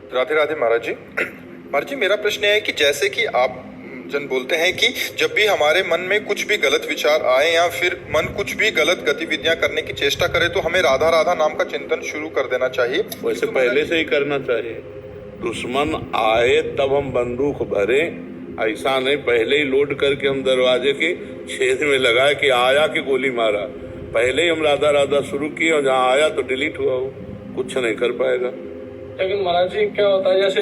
राधे राधे महाराज जी। महाराज जी, मेरा प्रश्न है कि जैसे कि आप जन बोलते हैं कि जब भी हमारे मन में कुछ भी गलत विचार आए या फिर मन कुछ भी गलत गतिविधियां करने की चेष्टा करे तो हमें राधा राधा नाम का चिंतन शुरू कर देना चाहिए। वैसे पहले से ही करना चाहिए। दुश्मन आए तब हम बंदूक भरे, ऐसा नहीं पहले ही लोड करके हम दरवाजे के छेद में लगाए कि आया कि गोली मारा। पहले ही हम राधा राधा शुरू किए और जहाँ आया तो डिलीट हुआ, वो कुछ नहीं कर पाएगा। लेकिन महाराज जी क्या होता है, जैसे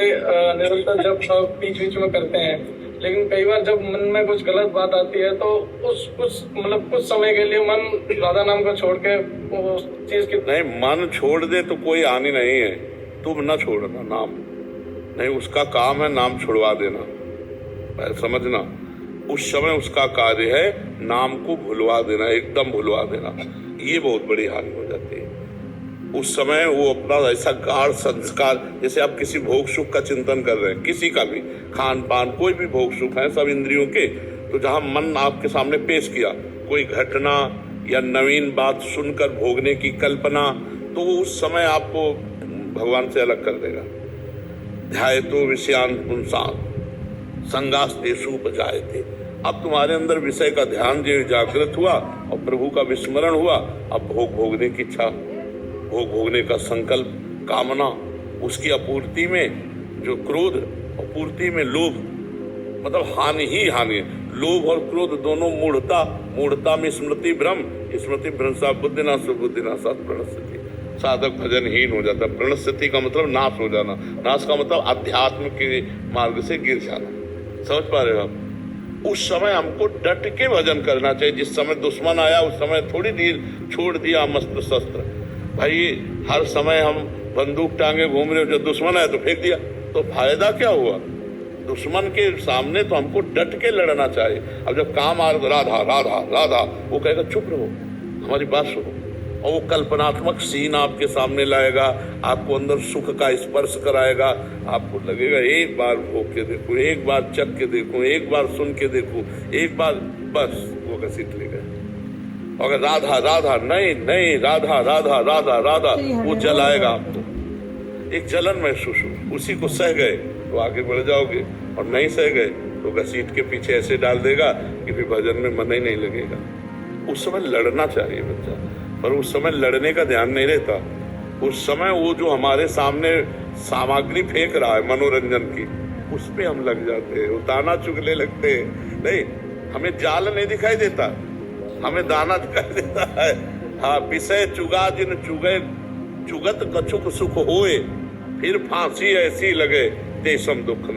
निरंतर जब सब बीच बीच में करते हैं, लेकिन कई बार जब मन में कुछ गलत बात आती है तो कुछ समय के लिए मन राधा नाम को छोड़ के उस चीज की नहीं, मन छोड़ दे तो कोई हानि नहीं है। तुम न छोड़ना नाम, नहीं उसका काम है नाम छुड़वा देना, समझना। उस समय उसका कार्य है नाम को भुलवा देना, एकदम भुलवा देना। ये बहुत बड़ी हानि हो जाती है। उस समय वो अपना ऐसा गाढ़ संस्कार, जैसे आप किसी भोग सुख का चिंतन कर रहे हैं, किसी का भी खान पान कोई भी भोग सुख है सब इंद्रियों के, तो जहां मन आपके सामने पेश किया कोई घटना या नवीन बात सुनकर भोगने की कल्पना, तो वो उस समय आपको भगवान से अलग कर देगा। ध्यायतो विषयान पुंसान संगास्तेषु उपजायते। अब तुम्हारे अंदर विषय का ध्यान जो जागृत हुआ और प्रभु का विस्मरण हुआ, अब भोगने की इच्छा, भोगने का संकल्प, कामना, उसकी अपूर्ति में जो क्रोध और पूर्ति में लोभ, मतलब हानि ही हानि है। लोभ और क्रोध दोनों मूढ़ता में स्मृति भ्रम, स्मृति भ्रंशा बुद्धिनाश बुद्धिनाशात् प्रणश्यति। साधक भजनहीन हो जाता। प्रणश्यति का मतलब नाश हो जाना, नाश का मतलब अध्यात्म के मार्ग से गिर जाना। समझ पा रहे हो आप? उस समय हमको डट के भजन करना चाहिए। जिस समय दुश्मन आया उस समय थोड़ी देर छोड़ दिया अस्त्र शस्त्र। भाई हर समय हम बंदूक टांगे घूम रहे हो, जब दुश्मन आया तो फेंक दिया, तो फायदा क्या हुआ? दुश्मन के सामने तो हमको डट के लड़ना चाहिए। अब जब काम आ राधा राधा राधा, वो कहेगा चुप रहो, हमारी बात सुनो, और वो कल्पनात्मक सीन आपके सामने लाएगा, आपको अंदर सुख का स्पर्श कराएगा। आपको लगेगा एक बार भोग के देखो, एक बार चख के देखो, एक बार सुन के देखो, एक बार, बस वो घसीट लेगा। अगर राधा राधा नहीं राधा राधा राधा राधा, वो जलाएगा आपको। एक जलन महसूस हो, उसी को सह गए तो आगे बढ़ जाओगे, और नहीं सह गए तो घसीट के पीछे ऐसे डाल देगा कि फिर भजन में मन ही नहीं लगेगा। उस समय लड़ना चाहिए बच्चा, पर उस समय लड़ने का ध्यान नहीं रहता। उस समय वो जो हमारे सामने सामग्री फेंक रहा है मनोरंजन की, उस पे हम लग जाते हैं, वो दाना चुगने लगते हैं। नहीं, हमें जाल नहीं दिखाई देता, हमें दाना दिखाई देता है। हाँ, विषय चुगा जिन चुगे, चुगत कछुक सुख होए, फिर फांसी ऐसी लगे, देशम दुख न।